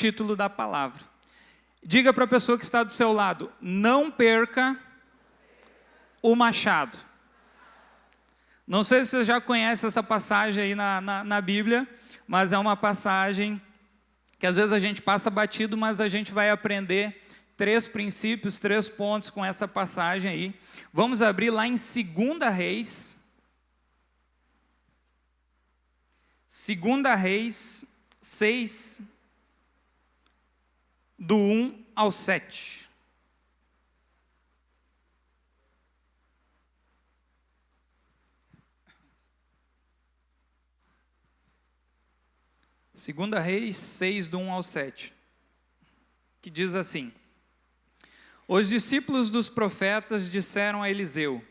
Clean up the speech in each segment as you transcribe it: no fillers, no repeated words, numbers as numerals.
título da palavra. Diga para a pessoa que está do seu lado: não perca o machado. Não sei se você já conhece essa passagem aí na Bíblia, mas é uma passagem que às vezes a gente passa batido, mas a gente vai aprender 3 princípios, 3 pontos com essa passagem aí. Vamos abrir lá em 2 Reis. 2 Reis 6, do 1 ao 7. Segunda Reis 6, do 1 ao 7, que diz assim: os discípulos dos profetas disseram a Eliseu: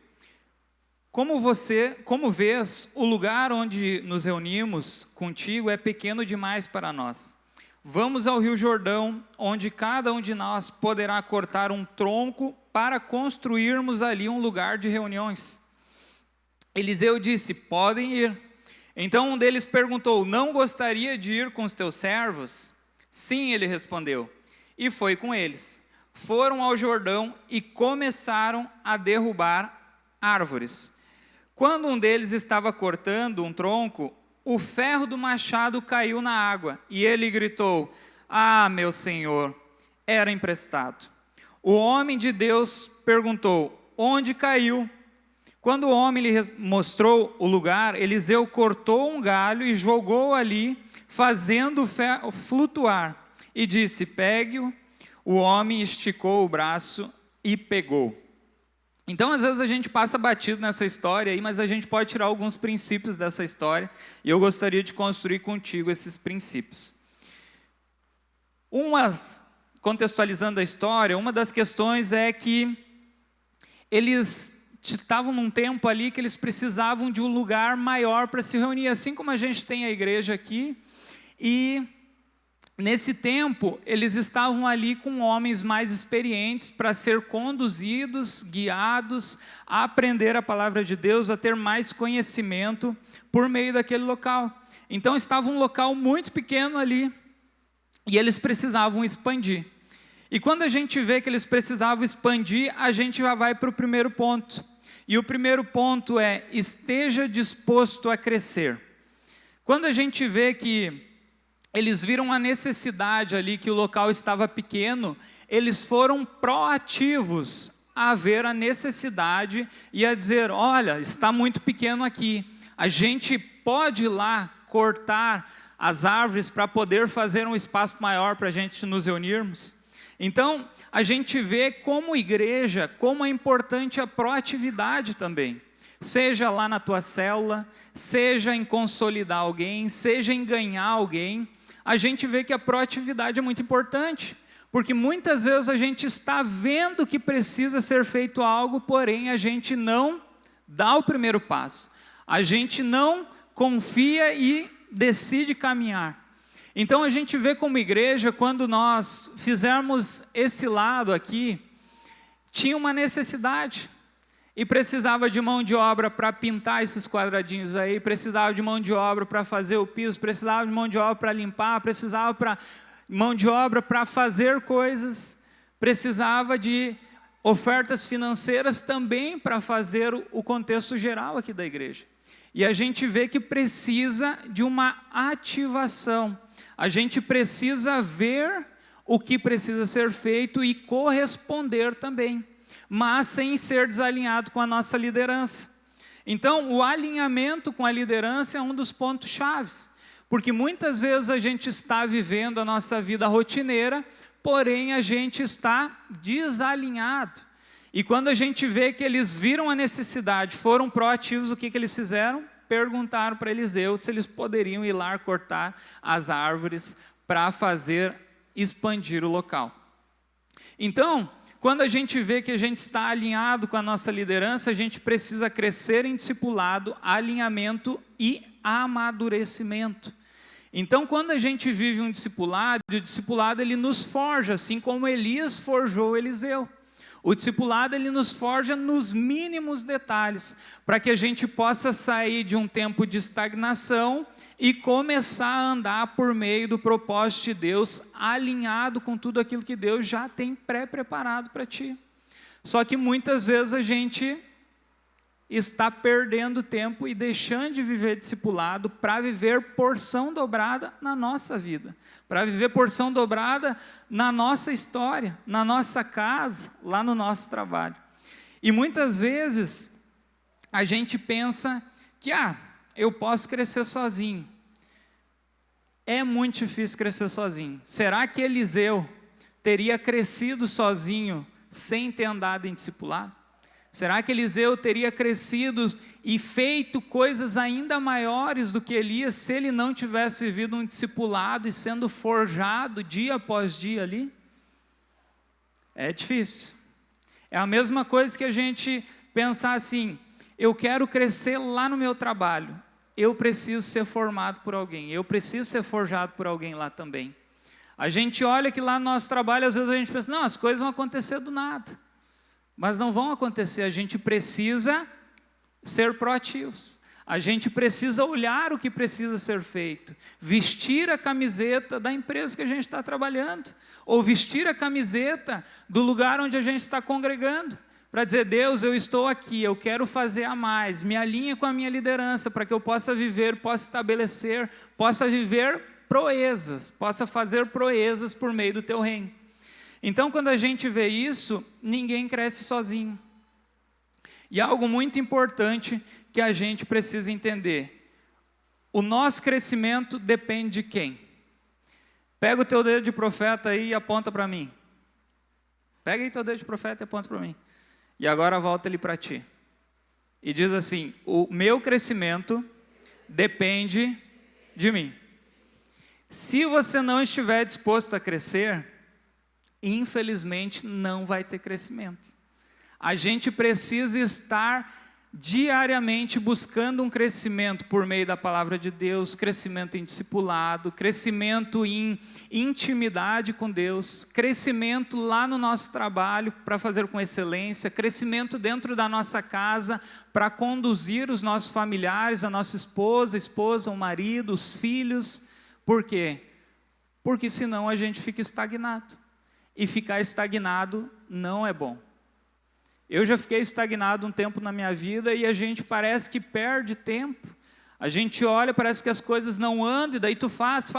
como vês, o lugar onde nos reunimos contigo é pequeno demais para nós. Vamos ao rio Jordão, onde cada um de nós poderá cortar um tronco para construirmos ali um lugar de reuniões. Eliseu disse: podem ir. Então um deles perguntou: não gostaria de ir com os teus servos? Sim, ele respondeu, e foi com eles. Foram ao Jordão e começaram a derrubar árvores. Quando um deles estava cortando um tronco, o ferro do machado caiu na água, e ele gritou: ah, meu senhor, era emprestado. O homem de Deus perguntou: onde caiu? Quando o homem lhe mostrou o lugar, Eliseu cortou um galho e jogou ali, fazendo o ferro flutuar, e disse: pegue-o. O homem esticou o braço e pegou. Então, às vezes a gente passa batido nessa história aí, mas a gente pode tirar alguns princípios dessa história, e eu gostaria de construir contigo esses princípios. Contextualizando a história, uma das questões é que eles estavam num tempo ali que eles precisavam de um lugar maior para se reunir, assim como a gente tem a igreja aqui, e nesse tempo eles estavam ali com homens mais experientes para ser conduzidos, guiados, a aprender a palavra de Deus, a ter mais conhecimento por meio daquele local. Então estava um local muito pequeno ali, e eles precisavam expandir. E quando a gente vê que eles precisavam expandir, a gente já vai para o primeiro ponto. E o primeiro ponto é: esteja disposto a crescer. Quando a gente vê que eles viram a necessidade ali, que o local estava pequeno, eles foram proativos a ver a necessidade e a dizer: olha, está muito pequeno aqui, a gente pode ir lá cortar as árvores para poder fazer um espaço maior para a gente nos reunirmos. Então, a gente vê como igreja, como é importante a proatividade também. Seja lá na tua célula, seja em consolidar alguém, seja em ganhar alguém, a gente vê que a proatividade é muito importante. Porque muitas vezes a gente está vendo que precisa ser feito algo, porém a gente não dá o primeiro passo. A gente não confia e decide caminhar. Então a gente vê como igreja, quando nós fizermos esse lado aqui, tinha uma necessidade, e precisava de mão de obra para pintar esses quadradinhos aí, precisava de mão de obra para fazer o piso, precisava de mão de obra para limpar, precisava de mão de obra para fazer coisas, precisava de ofertas financeiras também para fazer o contexto geral aqui da igreja. E a gente vê que precisa de uma ativação. A gente precisa ver o que precisa ser feito e corresponder também, mas sem ser desalinhado com a nossa liderança. Então, o alinhamento com a liderança é um dos pontos chaves, porque muitas vezes a gente está vivendo a nossa vida rotineira, porém a gente está desalinhado. E quando a gente vê que eles viram a necessidade, foram proativos, o que eles fizeram? Perguntaram para Eliseu se eles poderiam ir lá cortar as árvores para fazer expandir o local. Então, quando a gente vê que a gente está alinhado com a nossa liderança, a gente precisa crescer em discipulado, alinhamento e amadurecimento. Então, quando a gente vive um discipulado, o discipulado ele nos forja, assim como Elias forjou Eliseu. O discipulado, ele nos forja nos mínimos detalhes, para que a gente possa sair de um tempo de estagnação e começar a andar por meio do propósito de Deus, alinhado com tudo aquilo que Deus já tem pré-preparado para ti. Só que muitas vezes a gente está perdendo tempo e deixando de viver discipulado para viver porção dobrada na nossa vida, para viver porção dobrada na nossa história, na nossa casa, lá no nosso trabalho. E muitas vezes a gente pensa que, eu posso crescer sozinho. É muito difícil crescer sozinho. Será que Eliseu teria crescido sozinho sem ter andado em discipulado? Será que Eliseu teria crescido e feito coisas ainda maiores do que Elias se ele não tivesse vivido um discipulado e sendo forjado dia após dia ali? É difícil. É a mesma coisa que a gente pensar assim, eu quero crescer lá no meu trabalho, eu preciso ser formado por alguém, eu preciso ser forjado por alguém lá também. A gente olha que lá no nosso trabalho, às vezes a gente pensa, não, as coisas vão acontecer do nada. Mas não vão acontecer, a gente precisa ser proativos. A gente precisa olhar o que precisa ser feito. Vestir a camiseta da empresa que a gente está trabalhando. Ou vestir a camiseta do lugar onde a gente está congregando. Para dizer, Deus, eu estou aqui, eu quero fazer a mais. Me alinhe com a minha liderança para que eu possa viver, possa estabelecer, possa viver proezas. Possa fazer proezas por meio do teu reino. Então, quando a gente vê isso, ninguém cresce sozinho. E algo muito importante que a gente precisa entender. O nosso crescimento depende de quem? Pega o teu dedo de profeta aí e aponta para mim. Pega aí teu dedo de profeta e aponta para mim. E agora volta ele para ti. E diz assim, o meu crescimento depende de mim. Se você não estiver disposto a crescer, infelizmente não vai ter crescimento. A gente precisa estar diariamente buscando um crescimento por meio da palavra de Deus, crescimento em discipulado, crescimento em intimidade com Deus, crescimento lá no nosso trabalho para fazer com excelência, crescimento dentro da nossa casa para conduzir os nossos familiares, a nossa esposa, o marido, os filhos. Por quê? Porque senão a gente fica estagnado. E ficar estagnado não é bom. Eu já fiquei estagnado um tempo na minha vida e a gente parece que perde tempo. A gente olha, parece que as coisas não andam, e daí tu faz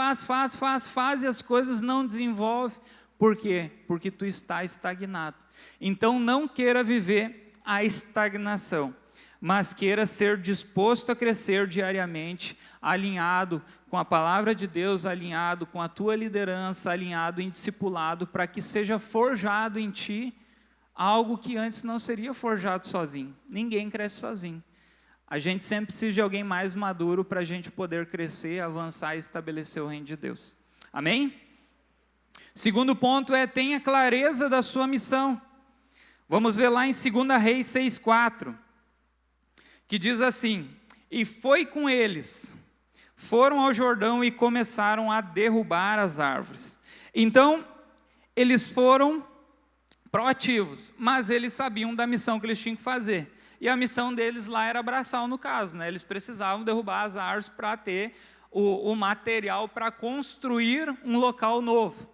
e as coisas não desenvolvem. Por quê? Porque tu está estagnado. Então não queira viver a estagnação, mas queira ser disposto a crescer diariamente, alinhado com a palavra de Deus, alinhado com a tua liderança, alinhado em discipulado, para que seja forjado em ti algo que antes não seria forjado sozinho. Ninguém cresce sozinho. A gente sempre precisa de alguém mais maduro para a gente poder crescer, avançar e estabelecer o reino de Deus. Amém? Segundo ponto é, tenha clareza da sua missão. Vamos ver lá em 2 Reis 6,4, que diz assim, e foi com eles, foram ao Jordão e começaram a derrubar as árvores. Então, eles foram proativos, mas eles sabiam da missão que eles tinham que fazer. E a missão deles lá era braçal, no caso, né? Eles precisavam derrubar as árvores para ter o material para construir um local novo.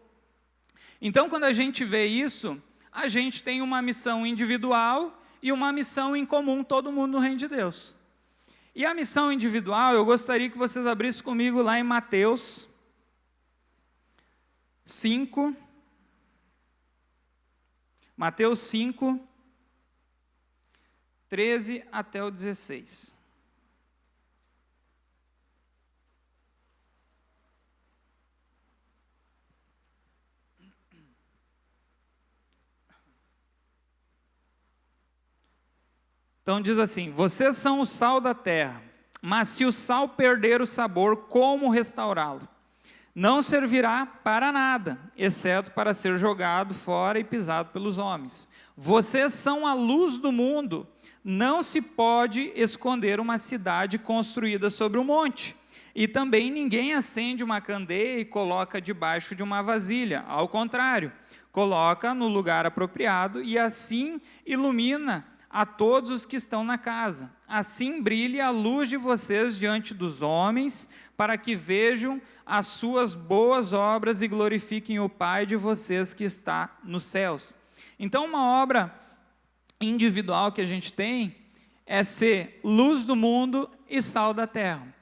Então, quando a gente vê isso, a gente tem uma missão individual e uma missão em comum, todo mundo no reino de Deus. E a missão individual, eu gostaria que vocês abrissem comigo lá em Mateus 5. Mateus 5, 13 até o 16. Então diz assim, vocês são o sal da terra, mas se o sal perder o sabor, como restaurá-lo? Não servirá para nada, exceto para ser jogado fora e pisado pelos homens. Vocês são a luz do mundo. Não se pode esconder uma cidade construída sobre um monte. E também ninguém acende uma candeia e coloca debaixo de uma vasilha. Ao contrário, coloca no lugar apropriado e assim ilumina a todos os que estão na casa. Assim brilhe a luz de vocês diante dos homens, para que vejam as suas boas obras e glorifiquem o Pai de vocês que está nos céus. Então, uma obra individual que a gente tem é ser luz do mundo e sal da terra.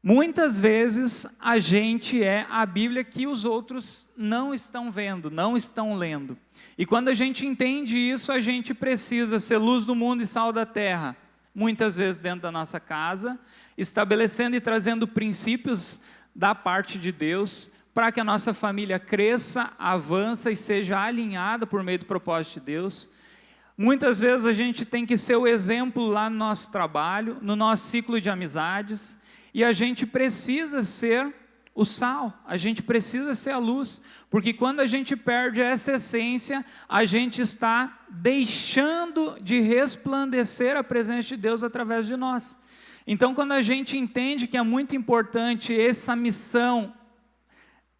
Muitas vezes a gente é a Bíblia que os outros não estão vendo, não estão lendo. E quando a gente entende isso, a gente precisa ser luz do mundo e sal da terra, muitas vezes dentro da nossa casa, estabelecendo e trazendo princípios da parte de Deus, para que a nossa família cresça, avança e seja alinhada por meio do propósito de Deus. Muitas vezes a gente tem que ser o exemplo lá no nosso trabalho, no nosso ciclo de amizades, e a gente precisa ser o sal, a gente precisa ser a luz, porque quando a gente perde essa essência, a gente está deixando de resplandecer a presença de Deus através de nós. Então, quando a gente entende que é muito importante essa missão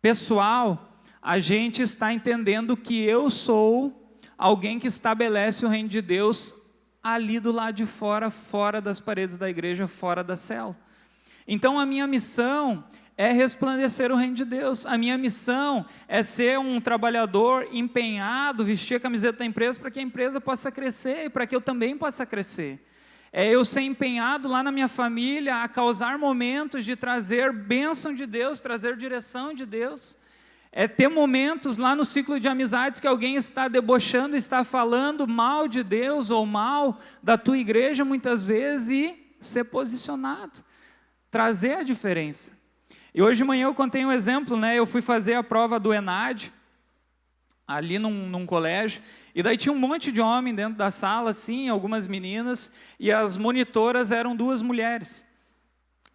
pessoal, a gente está entendendo que eu sou alguém que estabelece o reino de Deus ali do lado de fora, fora das paredes da igreja, fora da célula. Então a minha missão é resplandecer o reino de Deus, a minha missão é ser um trabalhador empenhado, vestir a camiseta da empresa para que a empresa possa crescer e para que eu também possa crescer. É eu ser empenhado lá na minha família a causar momentos de trazer bênção de Deus, trazer direção de Deus. É ter momentos lá no ciclo de amizades que alguém está debochando, está falando mal de Deus ou mal da tua igreja muitas vezes e ser posicionado. Trazer a diferença. E hoje de manhã eu contei um exemplo, né? Eu fui fazer a prova do ENAD, ali num colégio, e daí tinha um monte de homem dentro da sala, assim, algumas meninas, e as monitoras eram 2 mulheres.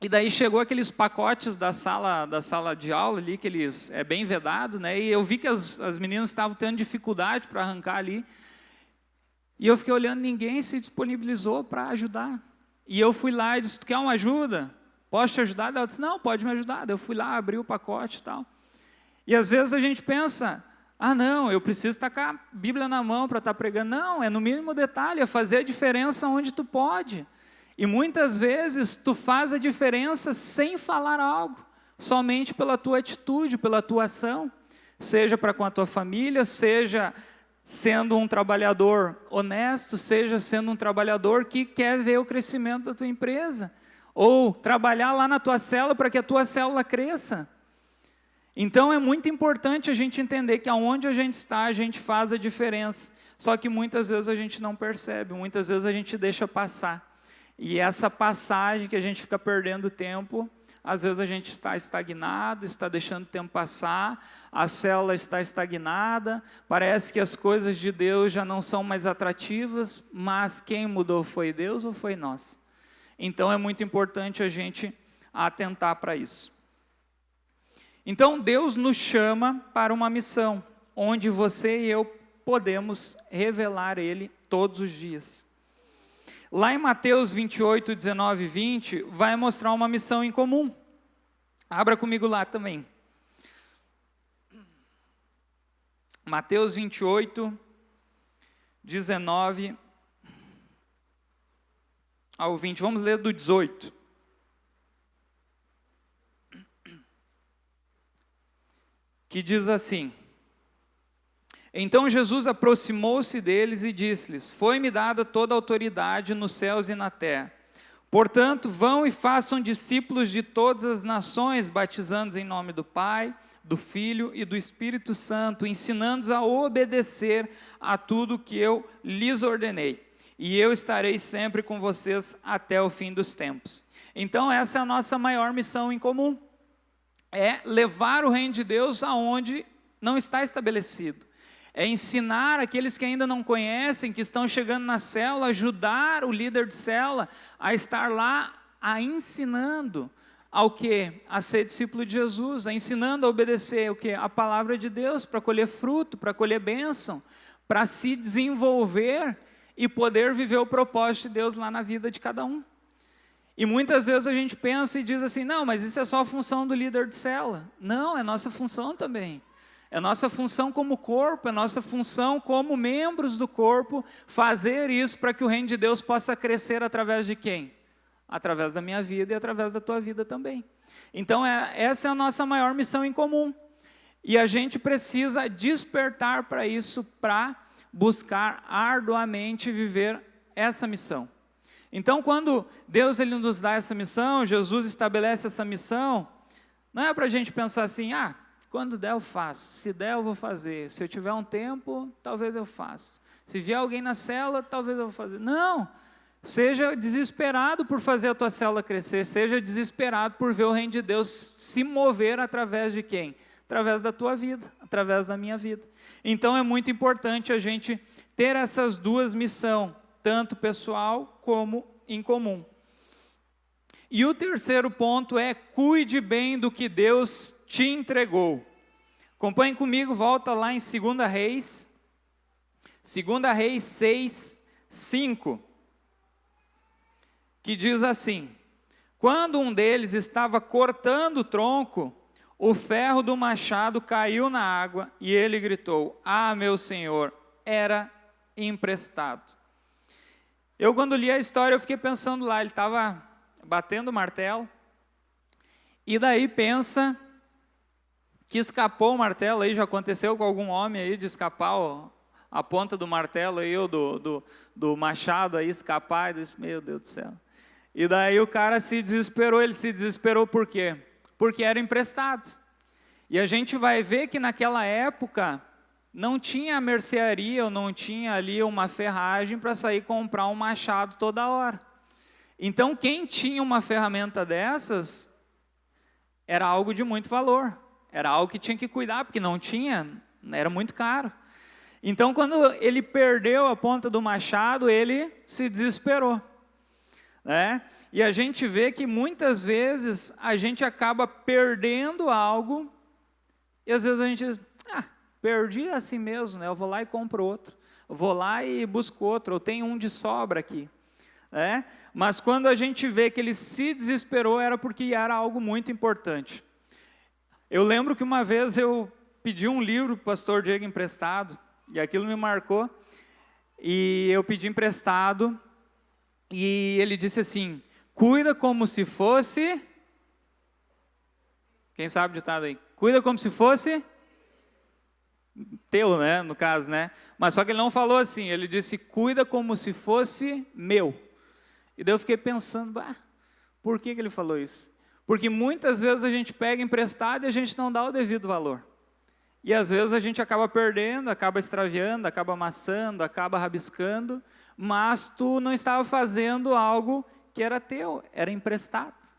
E daí chegou aqueles pacotes da sala de aula ali, que eles, é bem vedado, né? E eu vi que as meninas estavam tendo dificuldade para arrancar ali, e eu fiquei olhando, ninguém se disponibilizou para ajudar. E eu fui lá e disse, tu quer uma ajuda? Posso te ajudar? Ela disse, não, pode me ajudar. Eu fui lá, abri o pacote e tal. E às vezes a gente pensa, não, eu preciso estar com a Bíblia na mão para estar pregando. Não, é no mínimo detalhe, é fazer a diferença onde tu pode. E muitas vezes tu faz a diferença sem falar algo, somente pela tua atitude, pela tua ação, seja para com a tua família, seja sendo um trabalhador honesto, seja sendo um trabalhador que quer ver o crescimento da tua empresa. Ou trabalhar lá na tua célula para que a tua célula cresça. Então é muito importante a gente entender que aonde a gente está, a gente faz a diferença. Só que muitas vezes a gente não percebe, muitas vezes a gente deixa passar. E essa passagem que a gente fica perdendo tempo, às vezes a gente está estagnado, está deixando o tempo passar, a célula está estagnada, parece que as coisas de Deus já não são mais atrativas, mas quem mudou foi Deus ou foi nós? Então é muito importante a gente atentar para isso. Então Deus nos chama para uma missão, onde você e eu podemos revelar Ele todos os dias. Lá em Mateus 28, 19 e 20, vai mostrar uma missão em comum. Abra comigo lá também. Mateus 28, 19 ao 20. Vamos ler do 18. Que diz assim: Então Jesus aproximou-se deles e disse-lhes: Foi-me dada toda a autoridade nos céus e na terra. Portanto, vão e façam discípulos de todas as nações, batizando-os em nome do Pai, do Filho e do Espírito Santo, ensinando-os a obedecer a tudo que eu lhes ordenei. E eu estarei sempre com vocês até o fim dos tempos. Então essa é a nossa maior missão em comum. É levar o reino de Deus aonde não está estabelecido. É ensinar aqueles que ainda não conhecem, que estão chegando na célula, ajudar o líder de célula a estar lá, a ensinando ao quê? A ser discípulo de Jesus, a ensinando a obedecer o quê? A palavra de Deus, para colher fruto, para colher bênção, para se desenvolver e poder viver o propósito de Deus lá na vida de cada um. E muitas vezes a gente pensa e diz assim, não, mas isso é só a função do líder de célula. Não, é nossa função também. É nossa função como corpo, é nossa função como membros do corpo, fazer isso para que o reino de Deus possa crescer através de quem? Através da minha vida e através da tua vida também. Então, essa é a nossa maior missão em comum. E a gente precisa despertar para isso, para buscar arduamente viver essa missão. Então, quando Deus ele nos dá essa missão, Jesus estabelece essa missão, não é para a gente pensar assim, quando der eu faço, se der eu vou fazer, se eu tiver um tempo, talvez eu faça, se vier alguém na célula, talvez eu vou fazer. Não, seja desesperado por fazer a tua célula crescer, seja desesperado por ver o reino de Deus se mover através de quem? Através da tua vida, através da minha vida. Então é muito importante a gente ter essas duas missões, tanto pessoal como em comum. E o terceiro ponto é: cuide bem do que Deus te entregou. Acompanhe comigo, volta lá em 2 Reis, 2 Reis 6, 5, que diz assim: quando um deles estava cortando o tronco, o ferro do machado caiu na água e ele gritou: meu senhor, era emprestado. Eu, quando li a história, eu fiquei pensando lá, ele estava batendo o martelo, e daí pensa que escapou o martelo aí, já aconteceu com algum homem aí de escapar a ponta do martelo aí, ou do machado aí, escapar, e disse, meu Deus do céu. E daí o cara se desesperou, ele se desesperou por quê? Porque era emprestado. E a gente vai ver que naquela época não tinha mercearia, ou não tinha ali uma ferragem para sair comprar um machado toda hora. Então quem tinha uma ferramenta dessas, era algo de muito valor, era algo que tinha que cuidar, porque não tinha, era muito caro. Então quando ele perdeu a ponta do machado, ele se desesperou, né? E a gente vê que muitas vezes a gente acaba perdendo algo, e às vezes a gente diz, perdi assim mesmo, né? Eu vou lá e compro outro, eu vou lá e busco outro, eu tenho um de sobra aqui, né? Mas quando a gente vê que ele se desesperou, era porque era algo muito importante. Eu lembro que uma vez eu pedi um livro para o pastor Diego emprestado, e aquilo me marcou, e eu pedi emprestado, e ele disse assim, cuida como se fosse, quem sabe o ditado aí, cuida como se fosse teu, né, no caso, né, mas só que ele não falou assim, ele disse, cuida como se fosse meu. E daí eu fiquei pensando, por que ele falou isso? Porque muitas vezes a gente pega emprestado e a gente não dá o devido valor. E às vezes a gente acaba perdendo, acaba extraviando, acaba amassando, acaba rabiscando, mas tu não estava fazendo algo que era teu, era emprestado.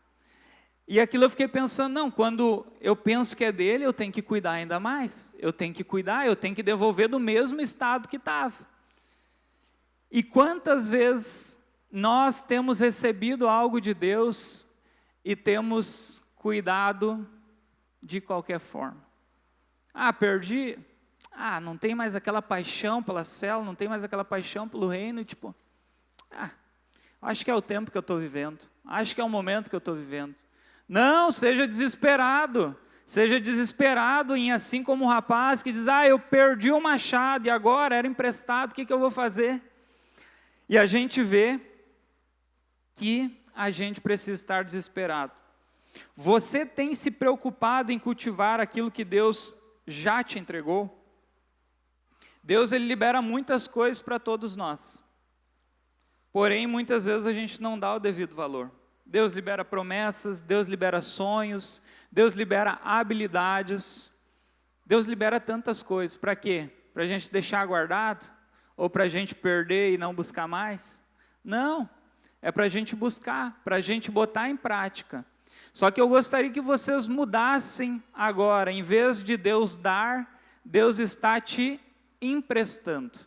E aquilo eu fiquei pensando, não, quando eu penso que é dele, eu tenho que cuidar ainda mais. Eu tenho que cuidar, eu tenho que devolver do mesmo estado que estava. E quantas vezes nós temos recebido algo de Deus e temos cuidado de qualquer forma? Perdi, não tem mais aquela paixão pela célula, não tem mais aquela paixão pelo reino, tipo, acho que é o tempo que eu estou vivendo, acho que é o momento que eu estou vivendo. Não, seja desesperado em assim como o rapaz que diz, eu perdi o machado e agora era emprestado, o que eu vou fazer? E a gente vê que a gente precisa estar desesperado. Você tem se preocupado em cultivar aquilo que Deus já te entregou? Deus ele libera muitas coisas para todos nós. Porém, muitas vezes a gente não dá o devido valor. Deus libera promessas, Deus libera sonhos, Deus libera habilidades, Deus libera tantas coisas. Para quê? Para a gente deixar guardado? Ou para a gente perder e não buscar mais? Não, é para a gente buscar, para a gente botar em prática. Só que eu gostaria que vocês mudassem agora, em vez de Deus dar, Deus está te emprestando.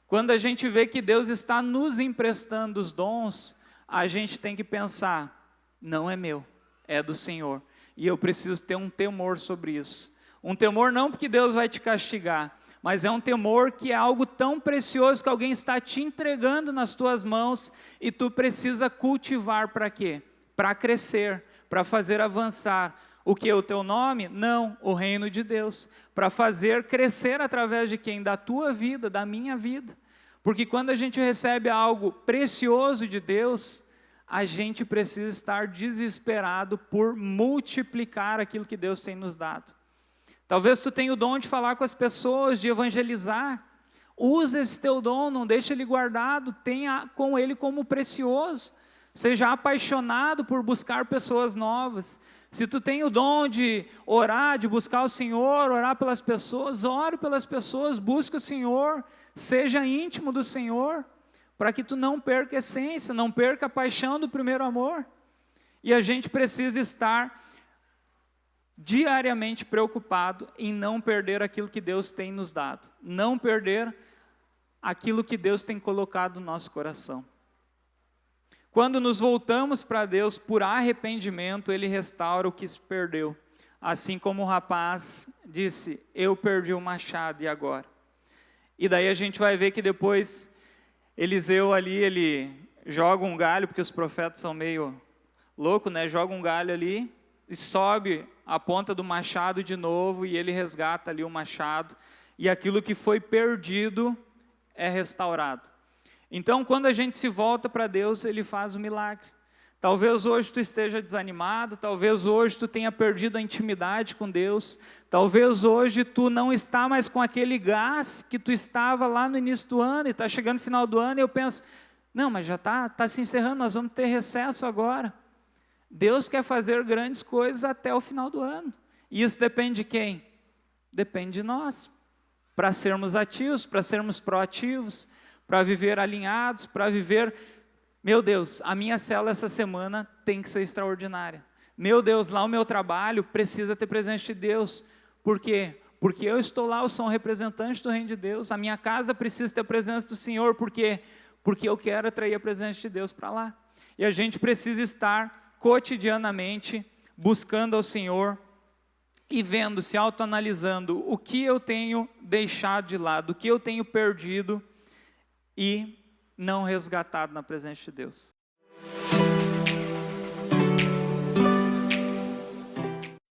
Quando a gente vê que Deus está nos emprestando os dons, a gente tem que pensar, não é meu, é do Senhor. E eu preciso ter um temor sobre isso. Um temor não porque Deus vai te castigar, mas é um temor que é algo tão precioso que alguém está te entregando nas tuas mãos e tu precisa cultivar para quê? Para crescer, para fazer avançar. O que? O teu nome? Não, o reino de Deus. Para fazer crescer através de quem? Da tua vida, da minha vida. Porque quando a gente recebe algo precioso de Deus, a gente precisa estar desesperado por multiplicar aquilo que Deus tem nos dado. Talvez tu tenha o dom de falar com as pessoas, de evangelizar. Usa esse teu dom, não deixa ele guardado, tenha com ele como precioso. Seja apaixonado por buscar pessoas novas. Se tu tem o dom de orar, de buscar o Senhor, orar pelas pessoas, ore pelas pessoas, busque o Senhor, seja íntimo do Senhor, para que tu não perca a essência, não perca a paixão do primeiro amor. E a gente precisa estar diariamente preocupado em não perder aquilo que Deus tem nos dado, não perder aquilo que Deus tem colocado no nosso coração. Quando nos voltamos para Deus por arrependimento, Ele restaura o que se perdeu. Assim como o rapaz disse, eu perdi o machado e agora? E daí a gente vai ver que depois Eliseu ali, ele joga um galho, porque os profetas são meio loucos, né? Joga um galho ali e sobe a ponta do machado de novo e ele resgata ali o machado. E aquilo que foi perdido é restaurado. Então, quando a gente se volta para Deus, Ele faz o milagre. Talvez hoje tu esteja desanimado, talvez hoje tu tenha perdido a intimidade com Deus, talvez hoje tu não está mais com aquele gás que tu estava lá no início do ano, e está chegando no final do ano, e eu penso, não, mas já está se encerrando, nós vamos ter recesso agora. Deus quer fazer grandes coisas até o final do ano. E isso depende de quem? Depende de nós, para sermos ativos, para sermos proativos, para viver alinhados, para viver, meu Deus, a minha célula essa semana tem que ser extraordinária. Meu Deus, lá o meu trabalho precisa ter presença de Deus. Por quê? Porque eu estou lá, eu sou um representante do reino de Deus, a minha casa precisa ter a presença do Senhor, por quê? Porque eu quero atrair a presença de Deus para lá. E a gente precisa estar cotidianamente buscando ao Senhor e vendo, se autoanalisando o que eu tenho deixado de lado, o que eu tenho perdido e não resgatado na presença de Deus.